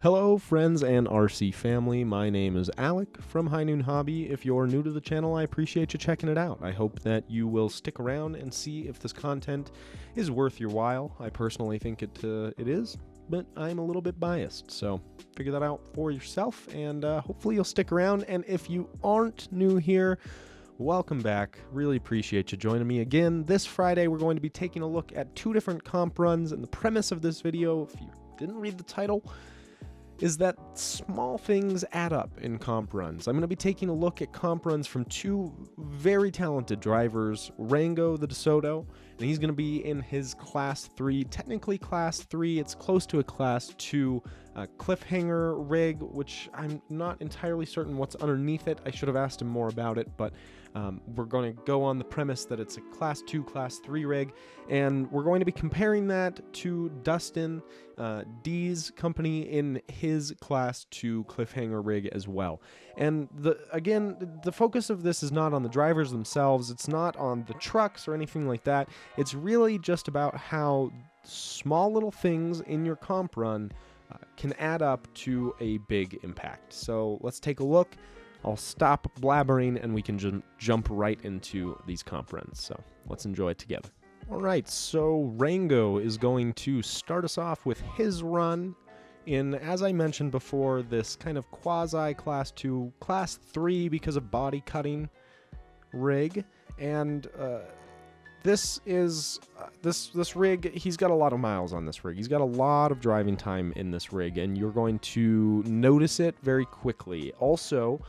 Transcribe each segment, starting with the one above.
Hello friends and RC family, my name is Alec from High Noon Hobby. If you're new to the channel, I appreciate you checking it out. I hope that you will stick around and see if this content is worth your while. I personally think it is, but I'm a little bit biased, so figure that out for yourself, and hopefully you'll stick around. And if you aren't new here, welcome back. Really appreciate you joining me again. This Friday we're going to be taking a look at two different comp runs, and the premise of this video, if you didn't read the title, is that small things add up in comp runs. I'm going to be taking a look at comp runs from two very talented drivers, Rango Desoto, and he's going to be in his Class 3, technically Class 3, it's close to a Class 2 cliffhanger rig, which I'm not entirely certain what's underneath it. I should have asked him more about it, but we're going to go on the premise that it's a Class 2, Class 3 rig, and we're going to be comparing that to Dustin D's company in his Class 2 cliffhanger rig as well. And again, the focus of this is not on the drivers themselves, it's not on the trucks or anything like that. It's really just about how small little things in your comp run can add up to a big impact. So let's take a look. I'll stop blabbering and we can jump right into these comp runs. So let's enjoy it together. All right, so Rango is going to start us off with his run in, as I mentioned before, this kind of quasi Class 2, Class 3 because of body cutting rig. And this rig, he's got a lot of miles on this rig. He's got a lot of driving time in this rig, and you're going to notice it very quickly. Also,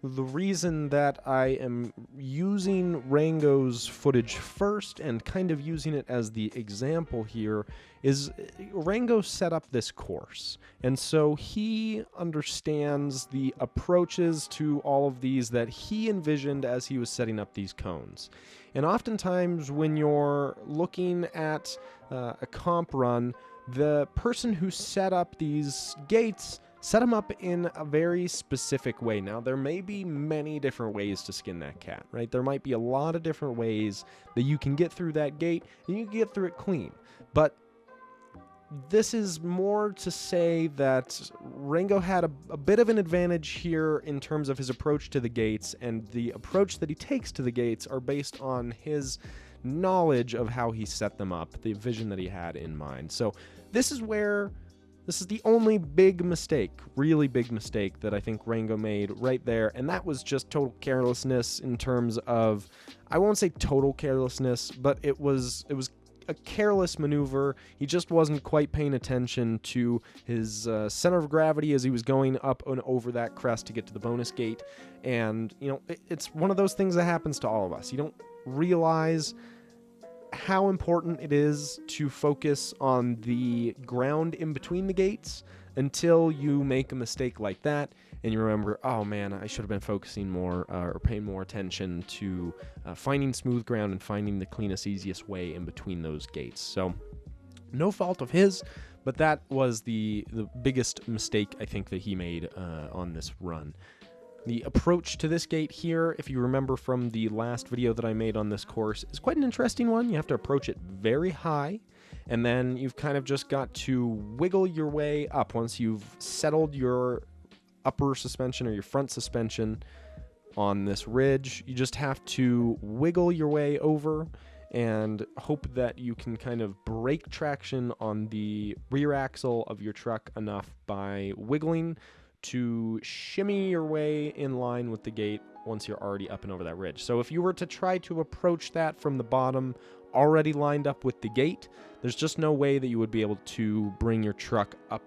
the reason that I am using Rango's footage first and kind of using it as the example here is Rango set up this course, and so he understands the approaches to all of these that he envisioned as he was setting up these cones. And oftentimes when you're looking at a comp run, the person who set up these gates set them up in a very specific way. Now, there may be many different ways to skin that cat, right? There might be a lot of different ways that you can get through that gate, and you can get through it clean. But this is more to say that Rango had a bit of an advantage here in terms of his approach to the gates, and the approach that he takes to the gates are based on his knowledge of how he set them up, the vision that he had in mind. So this is the only big mistake, really big mistake that I think Rango made right there, and that was just total carelessness in terms of, I won't say total carelessness, but it was a careless maneuver. He just wasn't quite paying attention to his center of gravity as he was going up and over that crest to get to the bonus gate. And, you know, it's one of those things that happens to all of us. You don't realize how important it is to focus on the ground in between the gates until you make a mistake like that and you remember, oh man, I should have been focusing more or paying more attention to finding smooth ground and finding the cleanest, easiest way in between those gates. So no fault of his, but that was the biggest mistake I think that he made on this run. The approach to this gate here, if you remember from the last video that I made on this course, is quite an interesting one. You have to approach it very high, and then you've kind of just got to wiggle your way up. Once you've settled your upper suspension or your front suspension on this ridge, you just have to wiggle your way over and hope that you can kind of break traction on the rear axle of your truck enough by wiggling to shimmy your way in line with the gate once you're already up and over that ridge. So if you were to try to approach that from the bottom, already lined up with the gate, there's just no way that you would be able to bring your truck up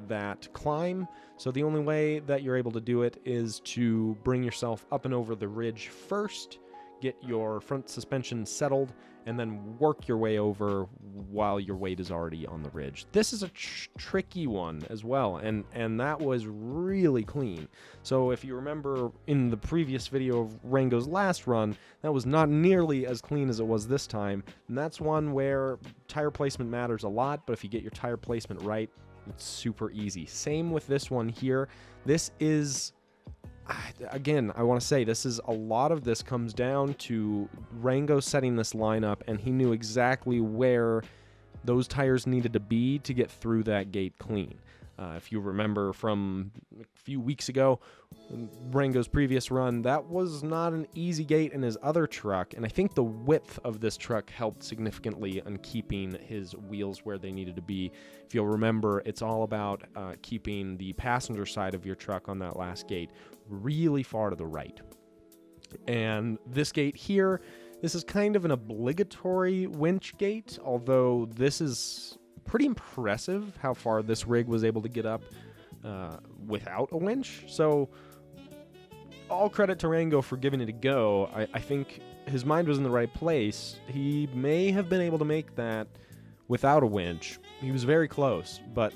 that climb. So the only way that you're able to do it is to bring yourself up and over the ridge first, get your front suspension settled, and then work your way over while your weight is already on the ridge. This is a tricky one as well, and that was really clean. So if you remember in the previous video of Rango's last run, that was not nearly as clean as it was this time, and that's one where tire placement matters a lot, but if you get your tire placement right, it's super easy. Same with this one here. This is, again, I want to say this is a lot of this comes down to Rango setting this lineup, and he knew exactly where those tires needed to be to get through that gate clean. If you remember from a few weeks ago, Rango's previous run, that was not an easy gate in his other truck, and I think the width of this truck helped significantly on keeping his wheels where they needed to be. If you'll remember, it's all about keeping the passenger side of your truck on that last gate really far to the right. And this gate here, this is kind of an obligatory winch gate, although this is pretty impressive how far this rig was able to get up without a winch. So all credit to Rango for giving it a go. I think his mind was in the right place. He may have been able to make that without a winch. He was very close, but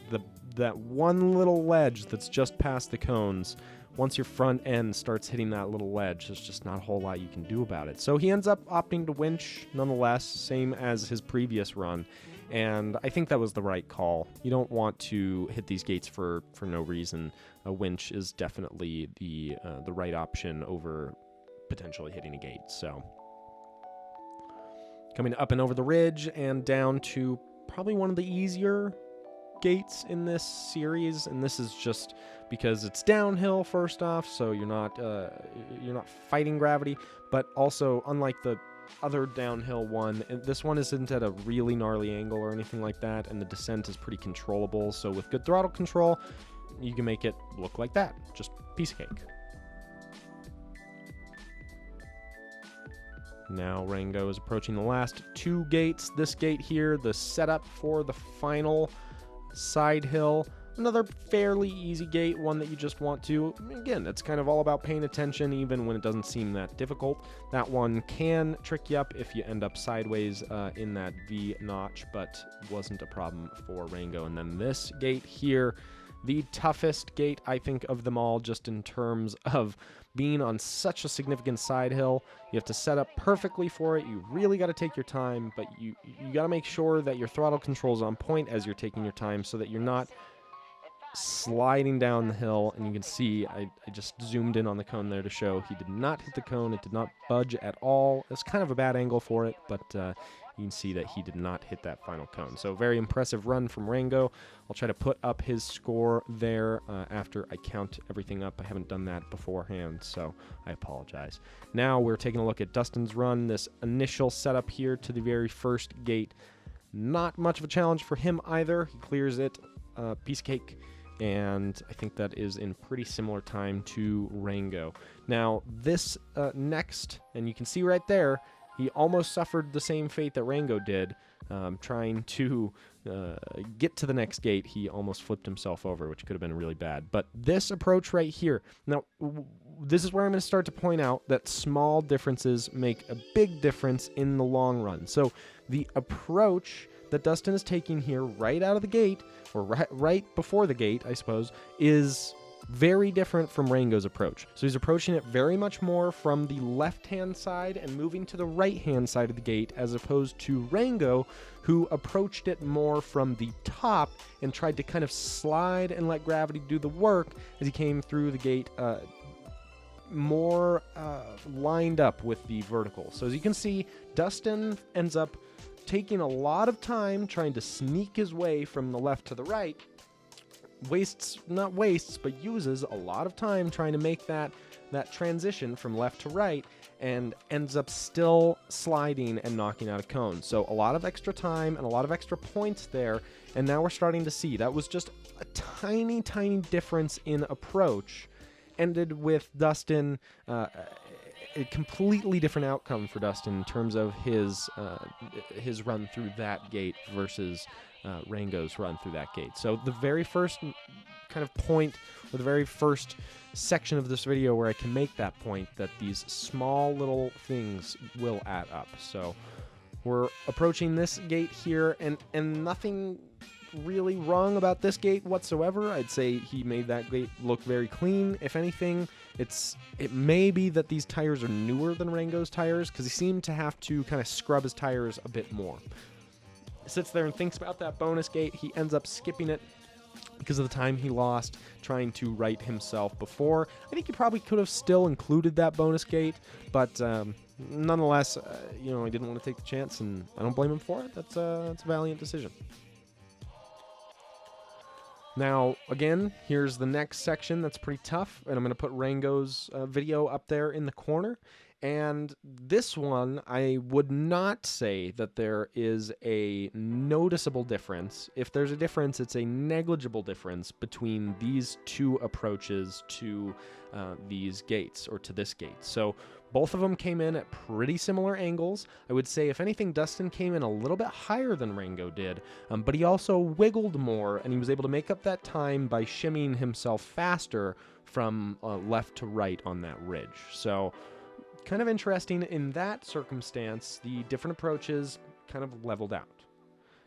that one little ledge that's just past the cones, once your front end starts hitting that little ledge, there's just not a whole lot you can do about it. So he ends up opting to winch nonetheless, same as his previous run. And I think that was the right call. You don't want to hit these gates for no reason. A winch is definitely the right option over potentially hitting a gate. So coming up and over the ridge and down to probably one of the easier gates in this series, and this is just because it's downhill first off, so you're not fighting gravity, but also unlike the other downhill one, this one isn't at a really gnarly angle or anything like that, and the descent is pretty controllable. So with good throttle control, you can make it look like that. Just piece of cake. Now Rango is approaching the last two gates. This gate here, the setup for the final side hill. Another fairly easy gate, one that you just want to, again, it's kind of all about paying attention even when it doesn't seem that difficult. That one can trick you up if you end up sideways in that V notch, but wasn't a problem for Rango. And then this gate here, the toughest gate, I think, of them all, just in terms of being on such a significant side hill. You have to set up perfectly for it. You really got to take your time, but you got to make sure that your throttle control is on point as you're taking your time so that you're not sliding down the hill. And you can see I just zoomed in on the cone there to show he did not hit the cone. It did not budge at all. It's kind of a bad angle for it, but you can see that he did not hit that final cone. So very impressive run from Rango. I'll try to put up his score there after I count everything up. I haven't done that beforehand, so I apologize. Now we're taking a look at Dustin's run. This initial setup here to the very first gate, not much of a challenge for him either. He clears it, piece of cake. And I think that is in pretty similar time to Rango. Now, this next, and you can see right there, he almost suffered the same fate that Rango did. Trying to get to the next gate, he almost flipped himself over, which could have been really bad. But this approach right here, now, this is where I'm going to start to point out that small differences make a big difference in the long run. So the approach that Dustin is taking here right out of the gate, or right before the gate, I suppose, is very different from Rango's approach. So he's approaching it very much more from the left-hand side and moving to the right-hand side of the gate, as opposed to Rango, who approached it more from the top and tried to kind of slide and let gravity do the work as he came through the gate more lined up with the vertical. So as you can see, Dustin ends up taking a lot of time trying to sneak his way from the left to the right, not wastes, but uses a lot of time trying to make that transition from left to right, and ends up still sliding and knocking out a cone. So a lot of extra time and a lot of extra points there, and now we're starting to see that was just a tiny difference in approach, ended with Dustin a completely different outcome for Dustin in terms of his run through that gate versus Rango's run through that gate. So the very first kind of point, or the very first section of this video where I can make that point, that these small little things will add up. So we're approaching this gate here, and nothing really wrong about this gate whatsoever. I'd say he made that gate look very clean. If anything, it may be that these tires are newer than Rango's tires, because he seemed to have to kind of scrub his tires a bit more. Sits there and thinks about that bonus gate. He ends up skipping it because of the time he lost trying to right himself before. I think he probably could have still included that bonus gate, but nonetheless, he didn't want to take the chance, and I don't blame him for it. That's a valiant decision. Now, again, here's the next section that's pretty tough, and I'm going to put Rango's video up there in the corner. And this one, I would not say that there is a noticeable difference. If there's a difference, it's a negligible difference between these two approaches to these gates, or to this gate. So both of them came in at pretty similar angles. I would say, if anything, Dustin came in a little bit higher than Rango did, but he also wiggled more, and he was able to make up that time by shimmying himself faster from left to right on that ridge. So kind of interesting in that circumstance. The different approaches kind of leveled out.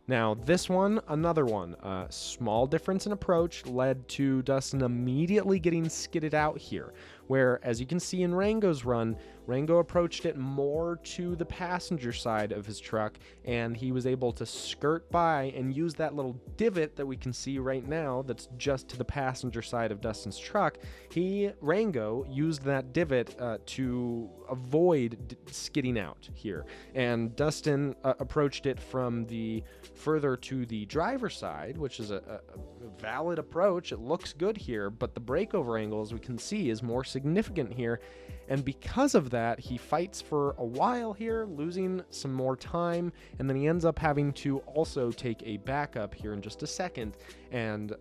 Now, this one, another one. Small difference in approach led to Dustin immediately getting skidded out here, where, as you can see in Rango's run, Rango approached it more to the passenger side of his truck, and he was able to skirt by and use that little divot that we can see right now that's just to the passenger side of Dustin's truck. Rango, used that divot to avoid skidding out here, and Dustin approached it from the further to the driver's side, which is a valid approach. It looks good here, but the breakover angle, as we can see, is more significant here, and because of that, he fights for a while here, losing some more time, and then he ends up having to also take a backup here in just a second and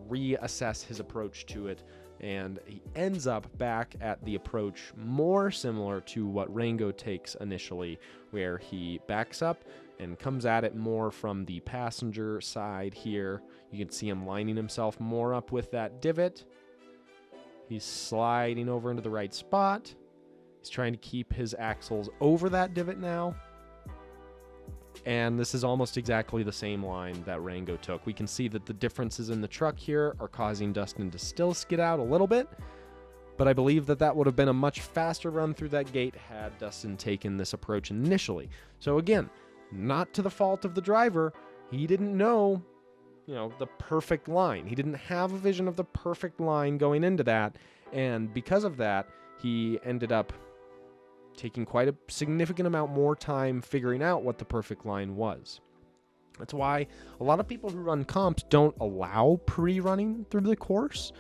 reassess his approach to it, and he ends up back at the approach more similar to what Rango takes initially, where he backs up and comes at it more from the passenger side here. You can see him lining himself more up with that divot. He's sliding over into the right spot. He's trying to keep his axles over that divot now. And this is almost exactly the same line that Rango took. We can see that the differences in the truck here are causing Dustin to still skid out a little bit, but I believe that that would have been a much faster run through that gate had Dustin taken this approach initially. So again, not to the fault of the driver. He didn't know, the perfect line. He didn't have a vision of the perfect line going into that, and because of that, he ended up taking quite a significant amount more time figuring out what the perfect line was. That's why a lot of people who run comps don't allow pre-running through the course,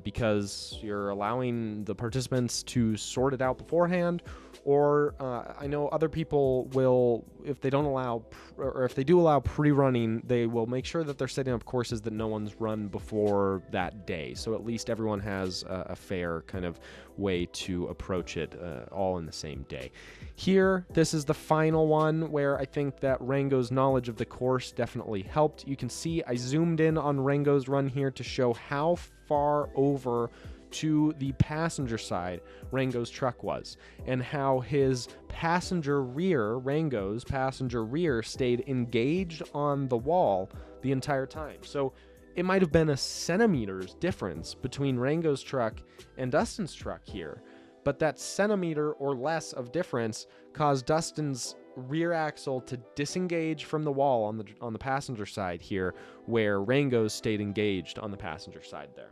because you're allowing the participants to sort it out beforehand, or I know other people will, if they don't allow, or if they do allow pre-running, they will make sure that they're setting up courses that no one's run before that day, so at least everyone has a fair kind of way to approach it, all in the same day. Here, this is the final one where I think that Rango's knowledge of the course definitely helped. You can see I zoomed in on Rango's run here to show how far over to the passenger side Rango's truck was, and how his passenger rear, Rango's passenger rear, stayed engaged on the wall the entire time. So it might have been a centimeter's difference between Rango's truck and Dustin's truck here, but that centimeter or less of difference caused Dustin's rear axle to disengage from the wall on the passenger side here, where Rango's stayed engaged on the passenger side there.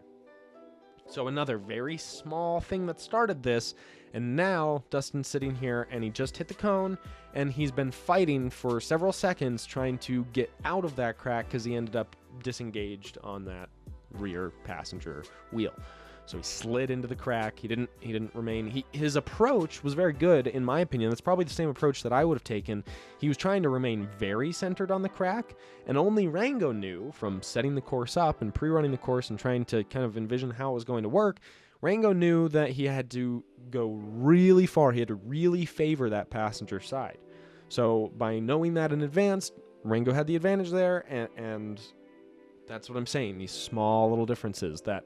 So another very small thing that started this, and now Dustin's sitting here and he just hit the cone, and he's been fighting for several seconds trying to get out of that crack because he ended up disengaged on that rear passenger wheel. So he slid into the crack. He didn't remain. His approach was very good, in my opinion. That's probably the same approach that I would have taken. He was trying to remain very centered on the crack, and only Rango knew from setting the course up and pre-running the course and trying to kind of envision how it was going to work. Rango knew that he had to go really far. He had to really favor that passenger side. So by knowing that in advance, Rango had the advantage there, and that's what I'm saying. These small little differences that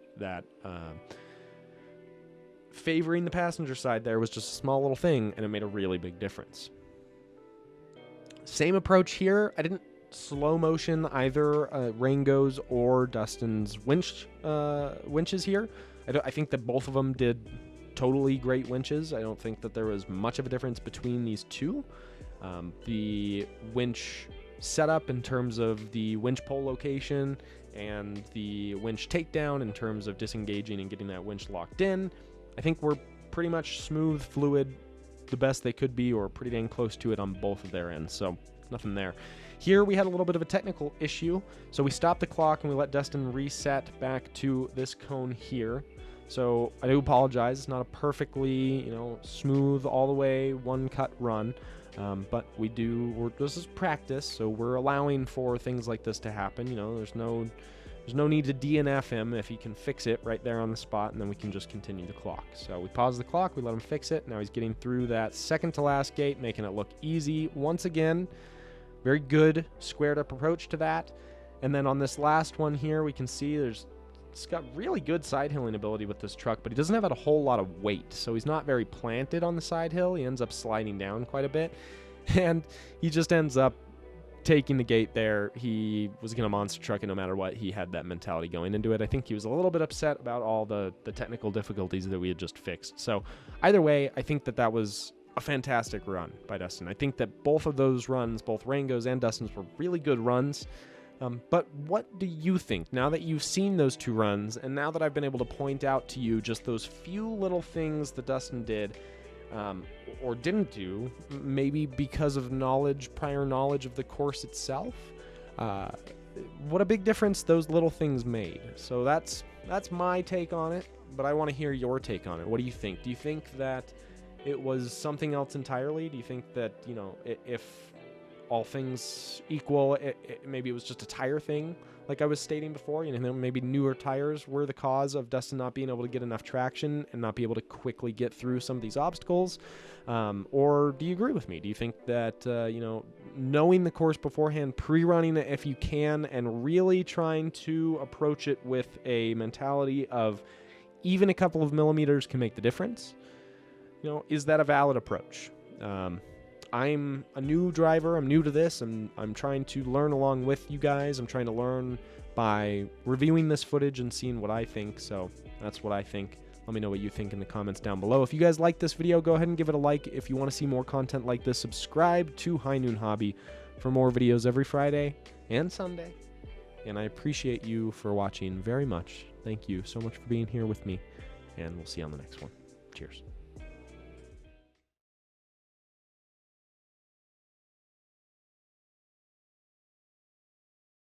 favoring the passenger side there was just a small little thing, and it made a really big difference. Same approach here. I didn't slow motion either Rango's or Dustin's winches here. I think that both of them did totally great winches. I don't think that there was much of a difference between these two. The winch setup in terms of the winch pole location and the winch takedown in terms of disengaging and getting that winch locked in, I think we're pretty much smooth, fluid, the best they could be, or pretty dang close to it on both of their ends, so nothing there. Here we had a little bit of a technical issue, so we stopped the clock and we let Dustin reset back to this cone here. So I do apologize. It's not a perfectly, smooth all the way one cut run, but this is practice, so we're allowing for things like this to happen. There's no need to DNF him if he can fix it right there on the spot, and then we can just continue the clock. So we pause the clock, we let him fix it. Now he's getting through that second to last gate, making it look easy once again. Very good squared up approach to that. And then on this last one here, we can see it's got really good side hilling ability with this truck, but he doesn't have a whole lot of weight, so he's not very planted on the side hill. He ends up sliding down quite a bit, and he just ends up taking the gate there. He was going to monster truck it no matter what. He had that mentality going into it. I think he was a little bit upset about all the technical difficulties that we had just fixed. So either way, I think that was a fantastic run by Dustin. I think that both of those runs, both Rango's and Dustin's, were really good runs. But what do you think, now that you've seen those two runs, and now that I've been able to point out to you just those few little things that Dustin did or didn't do, maybe because of prior knowledge of the course itself? What a big difference those little things made. So that's my take on it, but I want to hear your take on it. What do you think? Do you think that it was something else entirely? Do you think that, if all things equal, maybe it was just a tire thing, like I was stating before? Maybe newer tires were the cause of Dustin not being able to get enough traction and not be able to quickly get through some of these obstacles? Or do you agree with me? Do you think that, knowing the course beforehand, pre-running it if you can, and really trying to approach it with a mentality of even a couple of millimeters can make the difference? Is that a valid approach? I'm a new driver. I'm new to this, and I'm trying to learn along with you guys. I'm trying to learn by reviewing this footage and seeing what I think. So that's what I think. Let me know what you think in the comments down below. If you guys like this video, go ahead and give it a like. If you want to see more content like this, subscribe to High Noon Hobby for more videos every Friday and Sunday. And I appreciate you for watching very much. Thank you so much for being here with me, and we'll see you on the next one. Cheers.